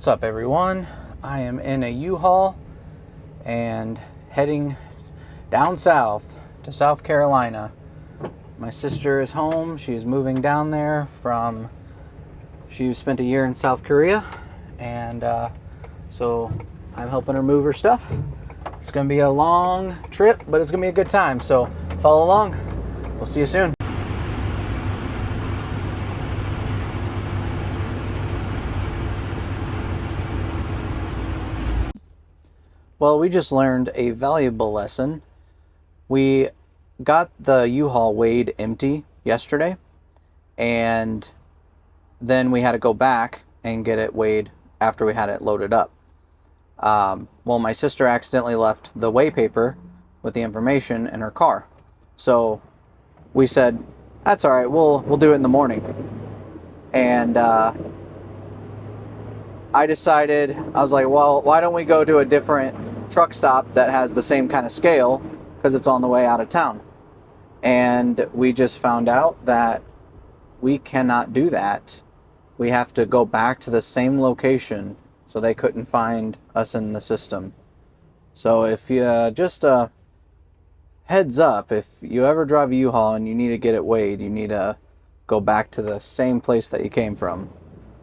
What's up, everyone? I am in a U-Haul and heading down south to South Carolina. My sister is home. She's moving down there from, she spent a year in South Korea, and so I'm helping her move her stuff. It's going to be a long trip, but it's going to be a good time, so follow along. We'll see you soon. Well, we just learned a valuable lesson. We got the U-Haul weighed empty yesterday, and then we had to go back and get it weighed after we had it loaded up. Well, my sister accidentally left the weigh paper with the information in her car. So we said, that's all right, we'll do it in the morning. And I decided, I was like, well, why don't we go to a different truck stop that has the same kind of scale, because it's on the way out of town. And we just found out that we cannot do that. We have to go back to the same location, so they couldn't find us in the system. So if you just heads up, if you ever drive a U-Haul and you need to get it weighed, you need to go back to the same place that you came from.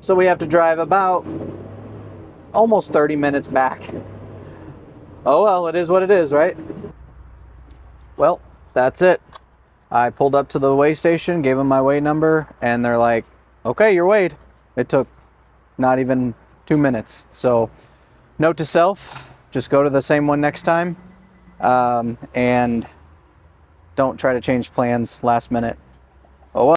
So we have to drive about almost 30 minutes back. Oh well, it is what it is, right? Well, that's it. I pulled up to the weigh station, gave them my weigh number, and they're like, okay, you're weighed. It took not even 2 minutes. So note to self, just go to the same one next time, and don't try to change plans last minute. Oh well.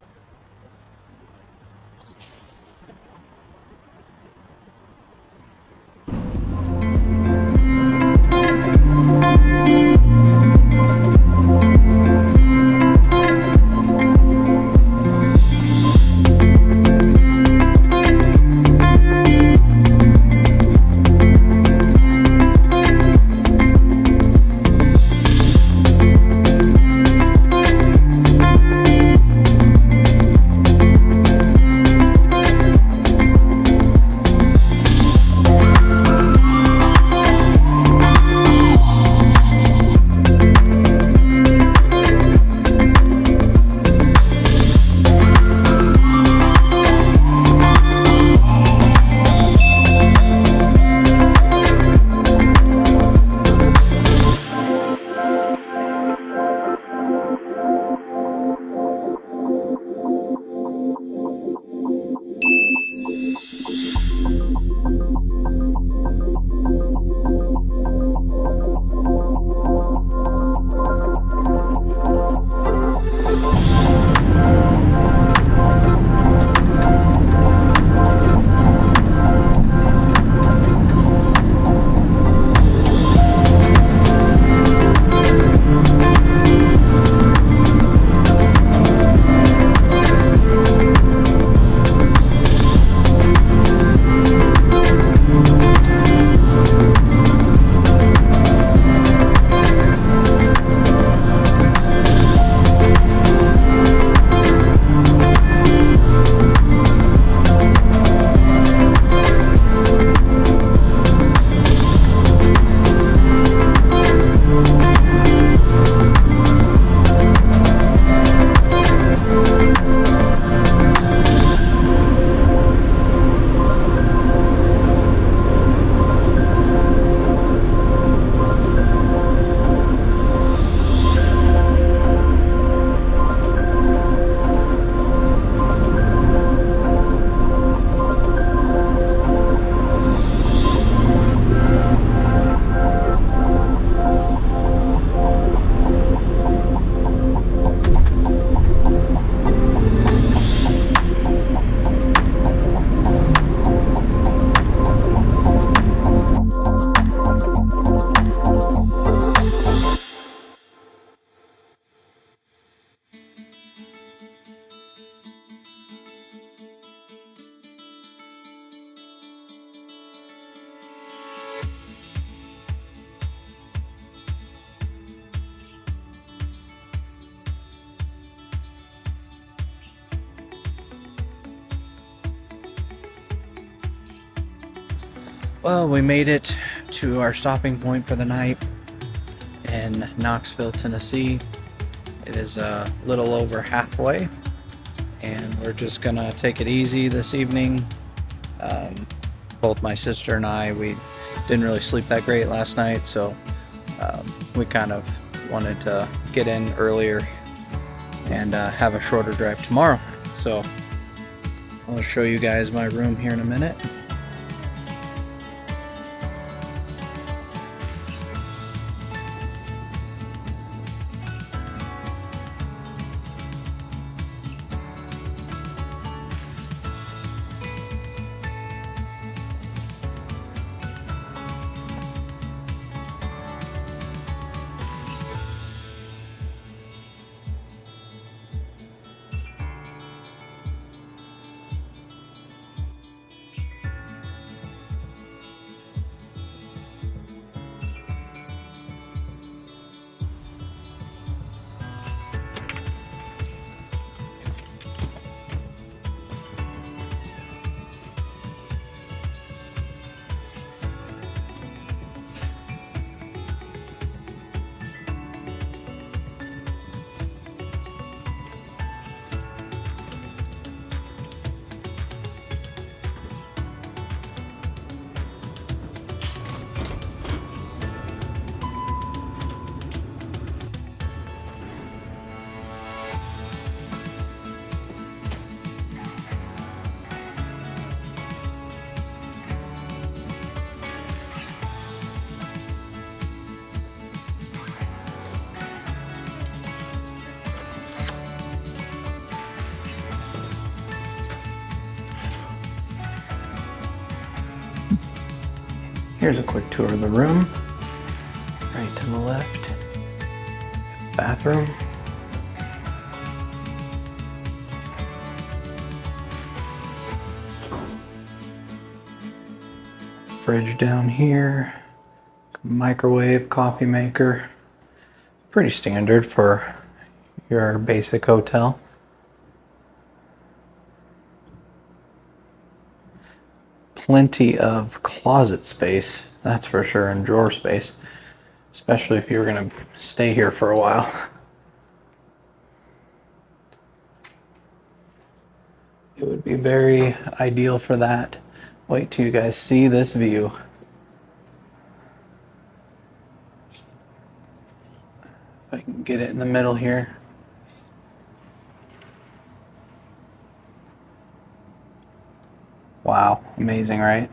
Well, we made it to our stopping point for the night in Knoxville, Tennessee. It is a little over halfway, and we're just gonna take it easy this evening. Both my sister and I, we didn't really sleep that great last night, so we kind of wanted to get in earlier and have a shorter drive tomorrow. So I'll show you guys my room here in a minute. Here's a quick tour of the room. Right to the left, bathroom. Fridge down here, microwave, coffee maker. Pretty standard for your basic hotel. Plenty of closet space, that's for sure, and drawer space, especially if you were going to stay here for a while. It would be very ideal for that. Wait till you guys see this view. If I can get it in the middle here. Wow, amazing, right?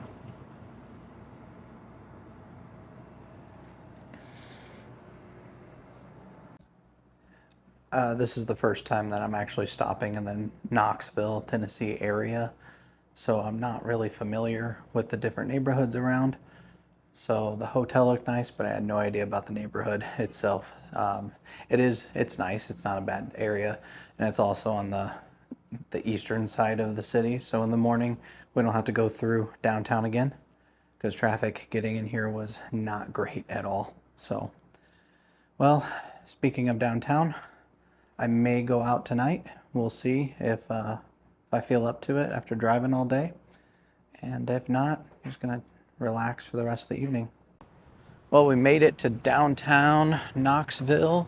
This is the first time that I'm actually stopping in the Knoxville, Tennessee area, so I'm not really familiar with the different neighborhoods around. So the hotel looked nice, but I had no idea about the neighborhood itself. It's nice, it's not a bad area, and it's also on the eastern side of the city, so in the morning we don't have to go through downtown again because traffic getting in here was not great at all. So, well, speaking of downtown, I may go out tonight. We'll see if I feel up to it after driving all day, and if not, I'm just gonna relax for the rest of the evening. Well, we made it to downtown Knoxville,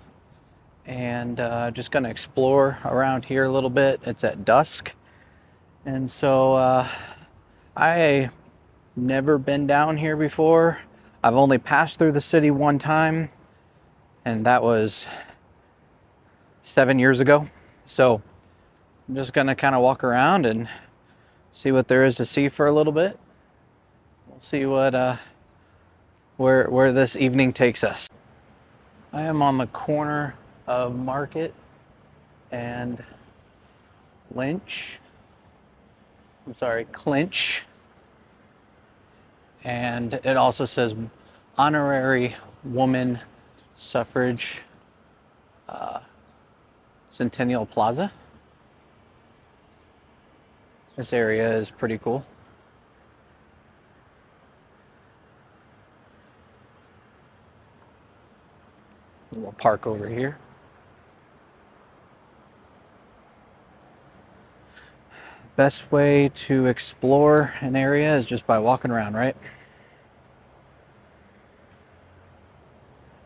and just gonna explore around here a little bit. It's at dusk, and so I never been down here before. I've only passed through the city one time, and that was 7 years ago. So I'm just gonna kind of walk around and see what there is to see for a little bit. We'll see what where this evening takes us. I am on the corner of Market and Clinch. And it also says Honorary Woman Suffrage Centennial Plaza. This area is pretty cool. A little park over here. Best way to explore an area is just by walking around, right?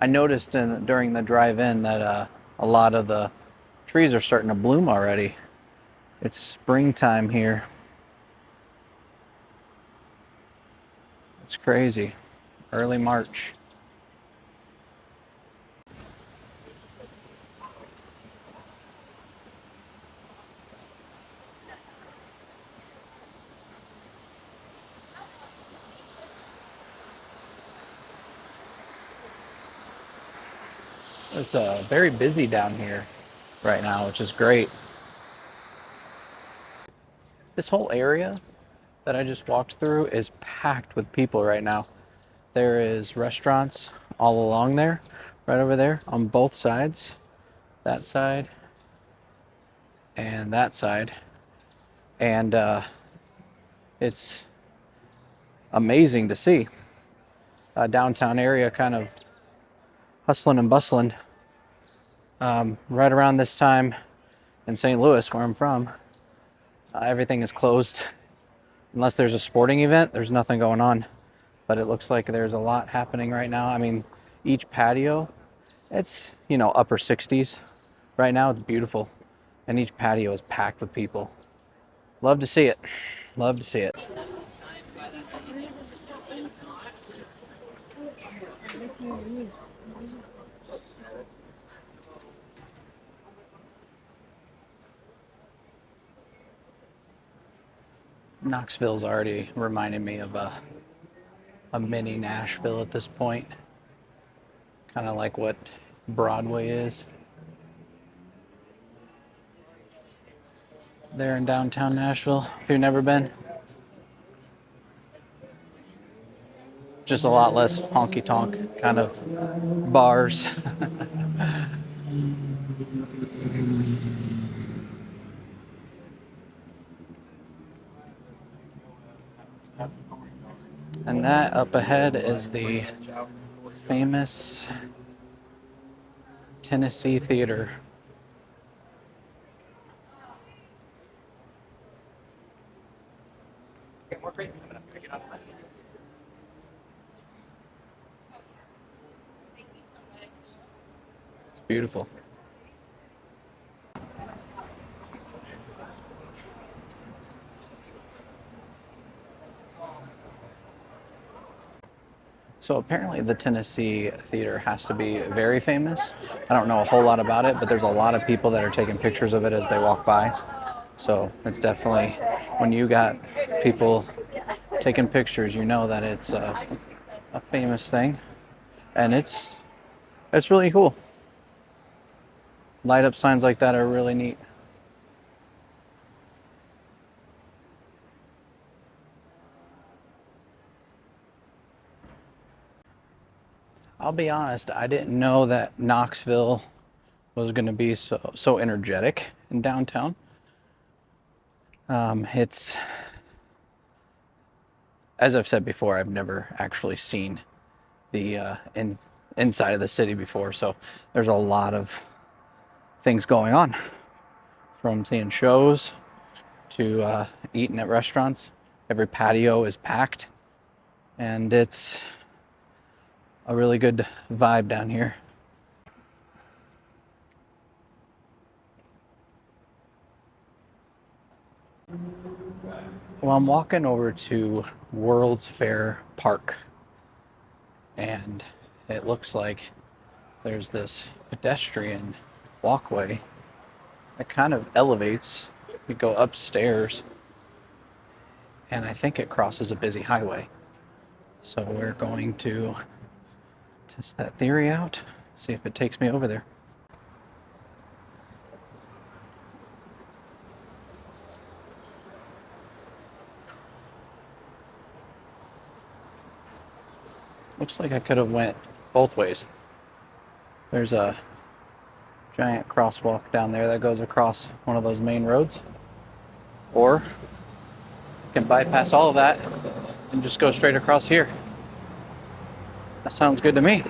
I noticed during the drive-in that a lot of the trees are starting to bloom already. It's springtime here. It's crazy. Early March. It's very busy down here right now, which is great. This whole area that I just walked through is packed with people right now. There is restaurants all along there, right over there on both sides, that side and that side. And it's amazing to see. Downtown area kind of hustling and bustling. Right around this time in St. Louis, where I'm from, everything is closed. Unless there's a sporting event, there's nothing going on. But it looks like there's a lot happening right now. I mean, each patio, it's, upper 60s. Right now, it's beautiful. And each patio is packed with people. Love to see it. Love to see it. Knoxville's already reminding me of a mini Nashville at this point. Kind of like what Broadway is. There in downtown Nashville, if you've never been. Just a lot less honky-tonk kind of bars. And that up ahead is the famous Tennessee Theater. It's beautiful. So apparently the Tennessee Theater has to be very famous. I don't know a whole lot about it, but there's a lot of people that are taking pictures of it as they walk by. So it's definitely, when you got people taking pictures, you know that it's a famous thing. And it's really cool. Light up signs like that are really neat. I'll be honest, I didn't know that Knoxville was going to be so energetic in downtown. It's, as I've said before, I've never actually seen the inside of the city before, so there's a lot of things going on, from seeing shows to eating at restaurants. Every patio is packed, and it's a really good vibe down here. Well, I'm walking over to World's Fair Park, and it looks like there's this pedestrian walkway that kind of elevates. You go upstairs, and I think it crosses a busy highway. So we're going to test that theory out, see if it takes me over there. Looks like I could have went both ways. There's a giant crosswalk down there that goes across one of those main roads. Or I can bypass all of that and just go straight across here. That sounds good to me.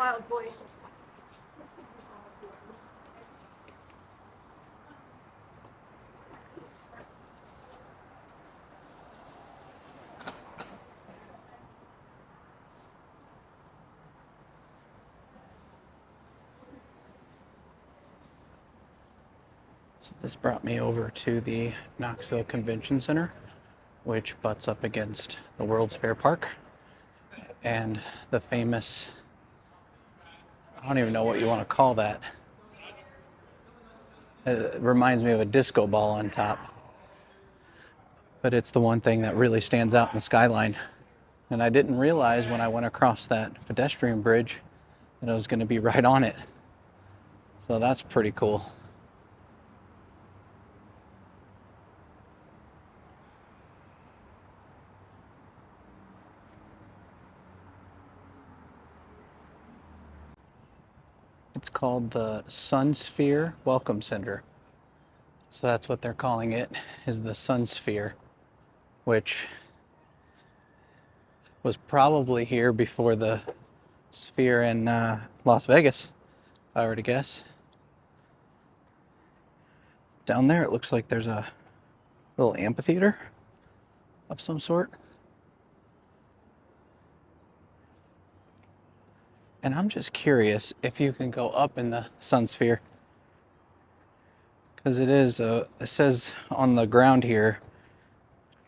wild boy. So this brought me over to the Knoxville Convention Center, which butts up against the World's Fair Park and the famous, I don't even know what you want to call that. It reminds me of a disco ball on top. But it's the one thing that really stands out in the skyline. And I didn't realize when I went across that pedestrian bridge that I was going to be right on it. So that's pretty cool. It's called the Sunsphere Welcome Center. So that's what they're calling it, is the Sunsphere, which was probably here before the Sphere in Las Vegas, if I were to guess. Down there it looks like there's a little amphitheater of some sort. And I'm just curious if you can go up in the Sunsphere. Because it says on the ground here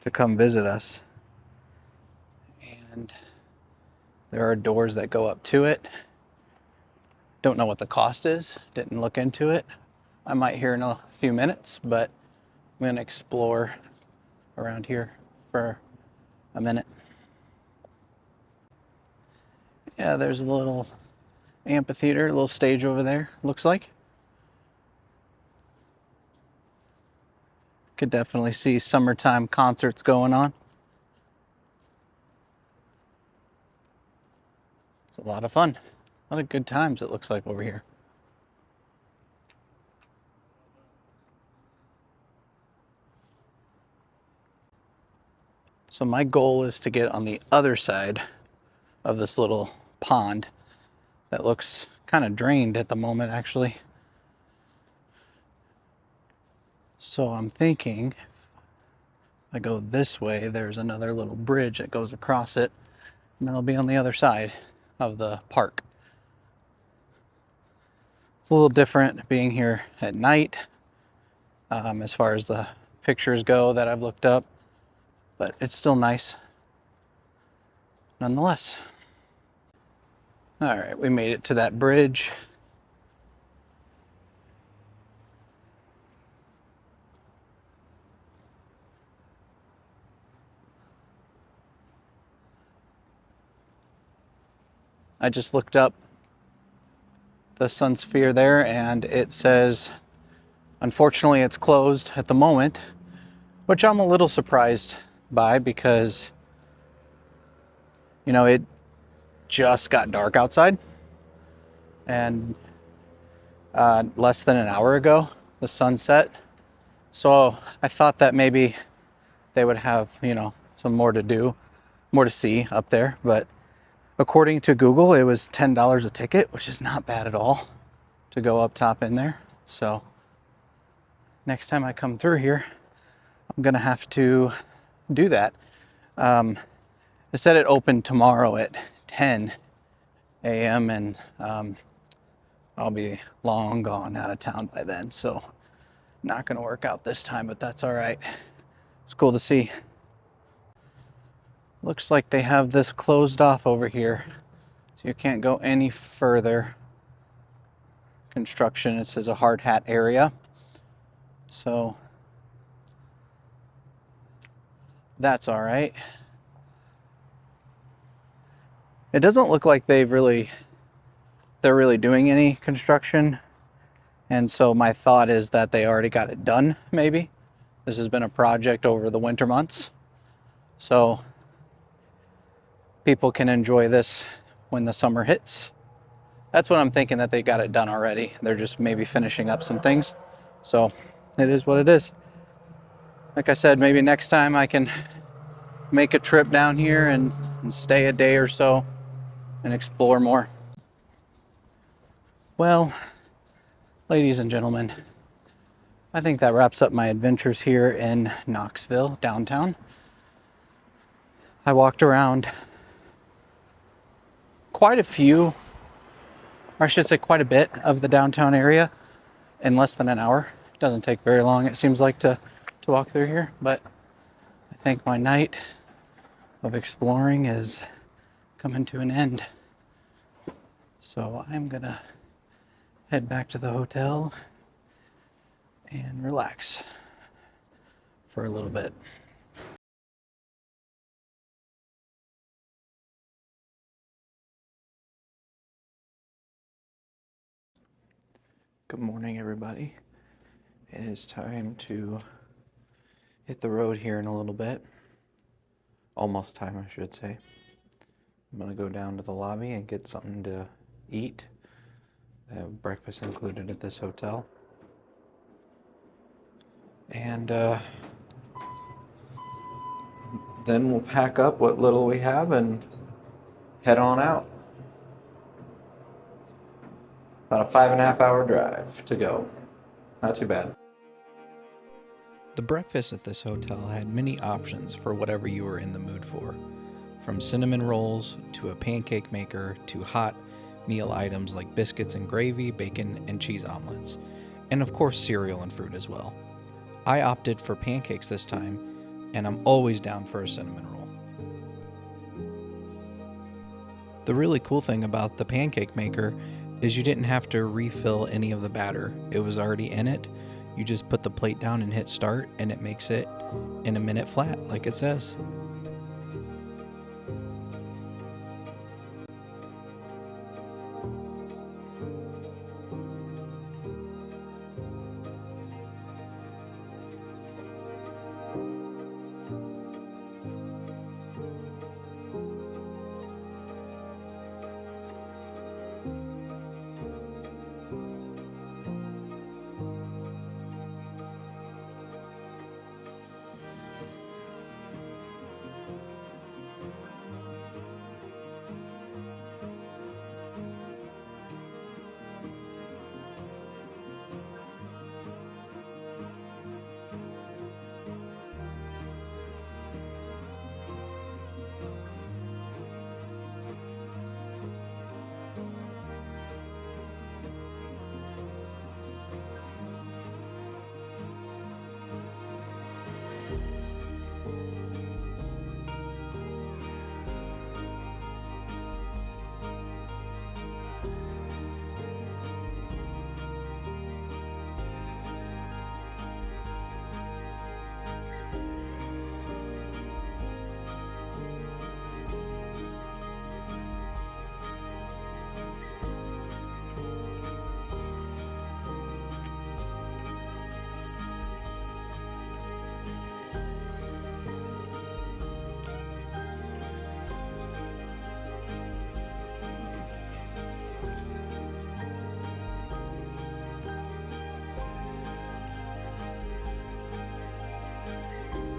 to come visit us. And there are doors that go up to it. Don't know what the cost is. Didn't look into it. I might hear in a few minutes, but I'm going to explore around here for a minute. Yeah, there's a little amphitheater, a little stage over there, looks like. Could definitely see summertime concerts going on. It's a lot of fun. A lot of good times it looks like over here. So my goal is to get on the other side of this little pond that looks kind of drained at the moment, actually. So I'm thinking if I go this way, there's another little bridge that goes across it, and then I'll be on the other side of the park. It's a little different being here at night as far as the pictures go that I've looked up, but it's still nice nonetheless. All right, we made it to that bridge. I just looked up the Sunsphere there and it says, unfortunately, it's closed at the moment, which I'm a little surprised by because, you know, it just got dark outside and less than an hour ago, the sun set. So I thought that maybe they would have, you know, some more to do, more to see up there, but according to Google, it was $10 a ticket, which is not bad at all to go up top in there. So next time I come through here, I'm gonna have to do that. They said it opened tomorrow at 10 a.m. and I'll be long gone out of town by then. So not gonna work out this time, but that's all right. It's cool to see. Looks like they have this closed off over here, so you can't go any further. Construction, it says a hard hat area. So that's all right. It doesn't look like they're really doing any construction. And so my thought is that they already got it done, maybe. This has been a project over the winter months. So people can enjoy this when the summer hits. That's what I'm thinking, that they got it done already. They're just maybe finishing up some things. So it is what it is. Like I said, maybe next time I can make a trip down here and stay a day or so and explore more. Well, ladies and gentlemen, I think that wraps up my adventures here in Knoxville, downtown. I walked around quite a few, or I should say quite a bit of the downtown area in less than an hour. It doesn't take very long, it seems like, to walk through here, but I think my night of exploring is coming to an end. So I'm gonna head back to the hotel and relax for a little bit. Good morning, everybody. It is time to hit the road here in a little bit. Almost time, I should say. I'm gonna go down to the lobby and get something to eat. I have breakfast included at this hotel. And then we'll pack up what little we have and head on out. About a 5.5 hour drive to go. Not too bad. The breakfast at this hotel had many options for whatever you were in the mood for, from cinnamon rolls to a pancake maker to hot meal items like biscuits and gravy, bacon, and cheese omelets, and of course cereal and fruit as well. I opted for pancakes this time, and I'm always down for a cinnamon roll. The really cool thing about the pancake maker is you didn't have to refill any of the batter. It was already in it. You just put the plate down and hit start, and it makes it in a minute flat, like it says.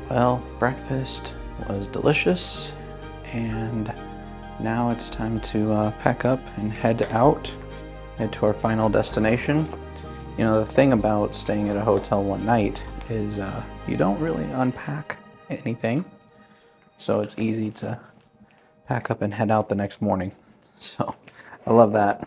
Well, breakfast was delicious, and now it's time to pack up and head out, head to our final destination. You know, the thing about staying at a hotel one night is you don't really unpack anything, so it's easy to pack up and head out the next morning. So I love that.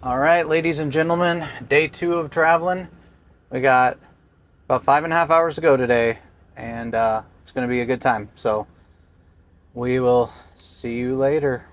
All right, ladies and gentlemen, day 2 of traveling. We got about 5.5 hours to go today, and it's going to be a good time. So we will see you later.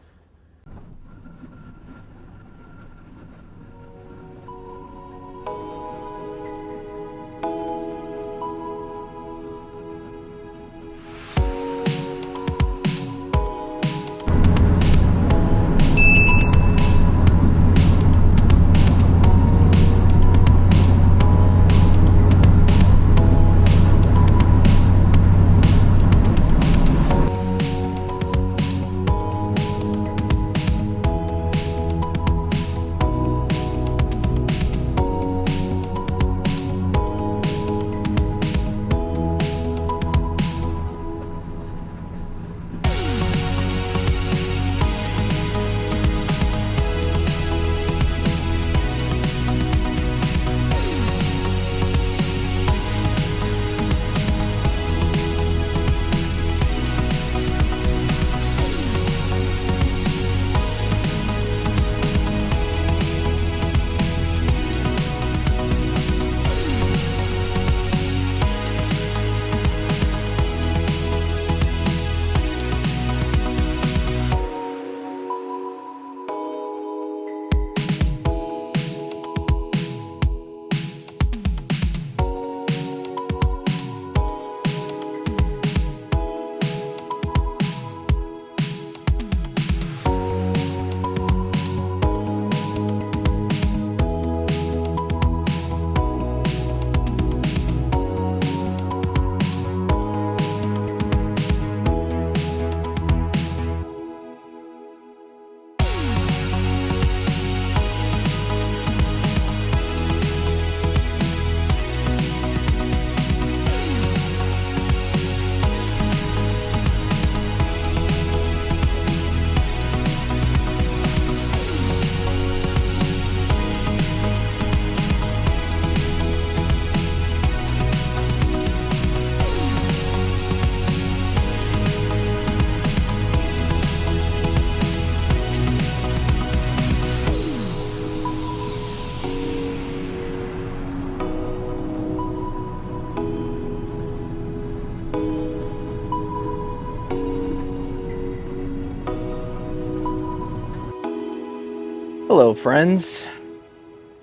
Hello, friends.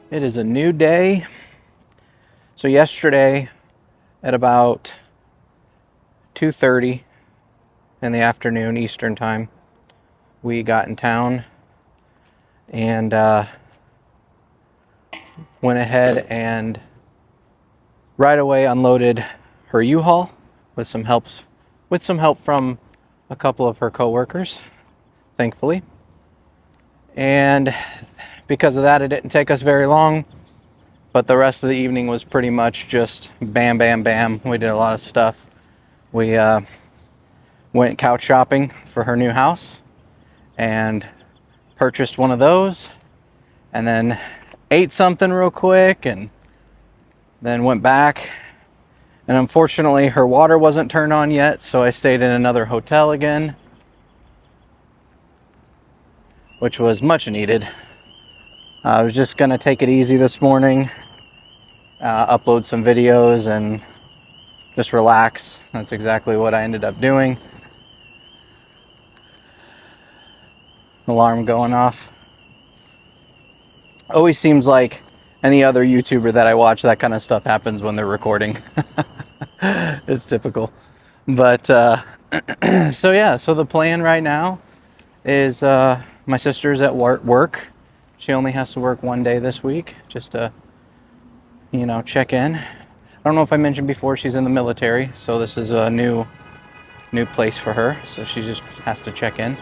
It is a new day. So yesterday at about 2:30 in the afternoon Eastern time, we got in town and went ahead and right away unloaded her U-Haul with some help from a couple of her coworkers, thankfully. And because of that, it didn't take us very long, but the rest of the evening was pretty much just bam, bam, bam. We did a lot of stuff. We went couch shopping for her new house and purchased one of those, and then ate something real quick, and then went back. And unfortunately, her water wasn't turned on yet, so I stayed in another hotel again, which was much needed. I was just gonna take it easy this morning, upload some videos and just relax. That's exactly what I ended up doing. Alarm going off. Always seems like any other YouTuber that I watch, that kind of stuff happens when they're recording. It's typical. But so the plan right now is my sister's at work. She only has to work one day this week, just to, check in. I don't know if I mentioned before, she's in the military, so this is a new place for her, so she just has to check in.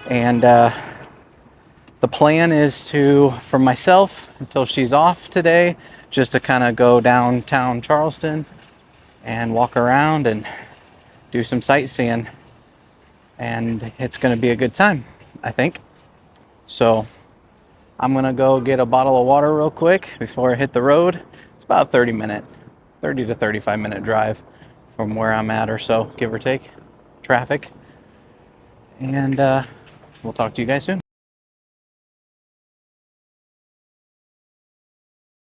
And the plan is for myself, until she's off today, just to kind of go downtown Charleston and walk around and do some sightseeing. And it's going to be a good time, I think. So I'm going to go get a bottle of water real quick before I hit the road. It's about 30 to 35 minute drive from where I'm at, or so, give or take, traffic. And we'll talk to you guys soon.